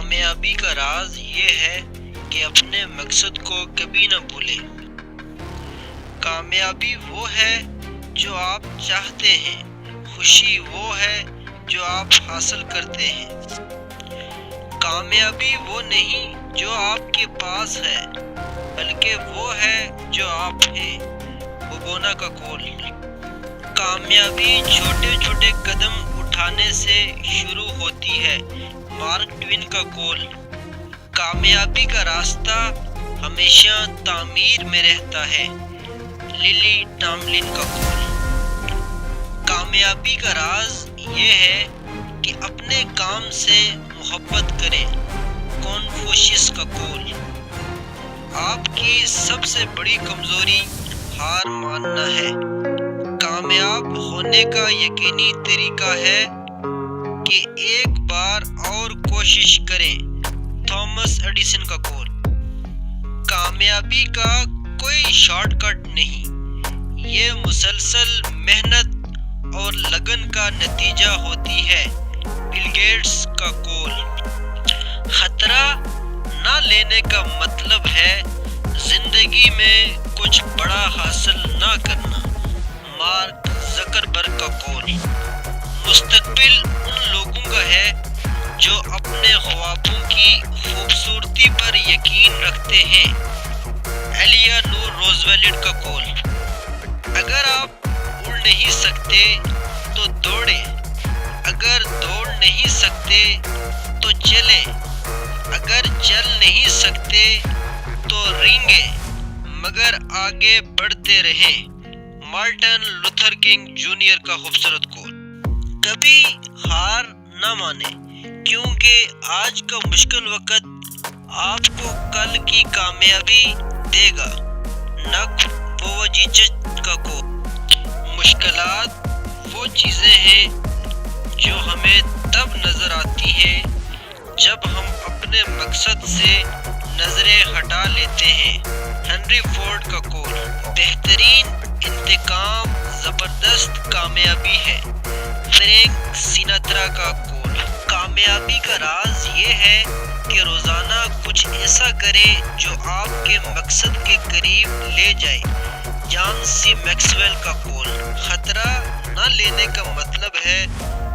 کامیابی کا راز یہ ہے کہ اپنے مقصد کو کبھی نہ بھولیں۔ کامیابی وہ ہے جو آپ چاہتے ہیں، خوشی وہ ہے جو آپ حاصل کرتے ہیں۔ کامیابی وہ نہیں جو آپ کے پاس ہے، بلکہ وہ ہے جو آپ ہیں۔ بوبونا کا قول۔ کامیابی چھوٹے چھوٹے قدم اٹھانے سے شروع ہوتی ہے۔ مارک ٹوین کا قول۔ کامیابی کا راستہ ہمیشہ تعمیر میں رہتا ہے۔ للی ٹاملن کا قول۔ کامیابی کا راز یہ ہے کہ اپنے کام سے محبت کریں۔ کنفوشیس کا قول۔ آپ کی سب سے بڑی کمزوری ہار ماننا ہے۔ کامیاب ہونے کا یقینی طریقہ ہے کہ ایک بار اور کوشش کریں۔ تھامس ایڈیسن کا قول۔ کامیابی کا کوئی شارٹ کٹ نہیں، یہ مسلسل محنت اور لگن کا نتیجہ ہوتی ہے۔ بل گیٹس کا قول۔ خطرہ نہ لینے کا مطلب ہے زندگی میں کچھ بڑا حاصل نہ کرنا۔ مارک زکربرگ کا قول۔ مستقبل ان لوگوں کا ہے جو اپنے خوابوں کی خوبصورتی پر یقین رکھتے ہیں۔ ایلیانور روزویلٹ کا قول۔ اگر آپ اڑ نہیں سکتے تو دوڑیں، اگر دوڑ نہیں سکتے تو چلیں، اگر چل نہیں سکتے تو رینگیں، مگر آگے بڑھتے رہیں۔ مارٹن لوتھر کنگ جونیئر کا خوبصورت قول۔ کبھی ہار نہ مانیں، کیونکہ آج کا مشکل وقت آپ کو کل کی کامیابی دے گا۔ نک ووجیچچ کا قول۔ مشکلات وہ چیزیں ہیں جو ہمیں تب نظر آتی ہیں جب ہم اپنے مقصد سے نظریں ہٹا لیتے ہیں۔ ہنری فورڈ کا قول۔ بہترین انتقام زبردست کامیابی ہے۔ فرینک سیناترا کا قول۔ کامیابی کا راز یہ ہے کہ روزانہ کچھ ایسا کریں جو آپ کے مقصد کے قریب لے جائے۔ جان سی میکسویل کا قول۔ خطرہ نہ لینے کا مطلب ہے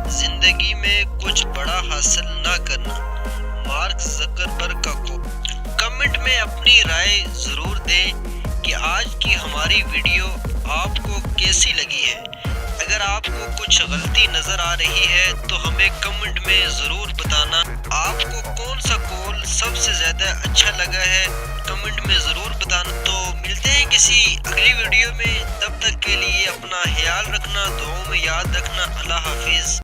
زندگی میں کچھ بڑا حاصل نہ کرنا۔ مارک زکربرگ کا قول۔ کمنٹ میں اپنی رائے ضرور دیں کہ آج کی ہماری ویڈیو آپ کو کیسی لگی ہے۔ اگر آپ کو کچھ غلطی نظر آ رہی ہے تو ہمیں کمنٹ میں ضرور بتانا۔ آپ کو کون سا قول سب سے زیادہ اچھا لگا ہے کمنٹ میں ضرور بتانا۔ تو ملتے ہیں کسی اگلی ویڈیو میں، تب تک کے لیے اپنا خیال رکھنا، دعاؤں میں یاد رکھنا۔ اللہ حافظ۔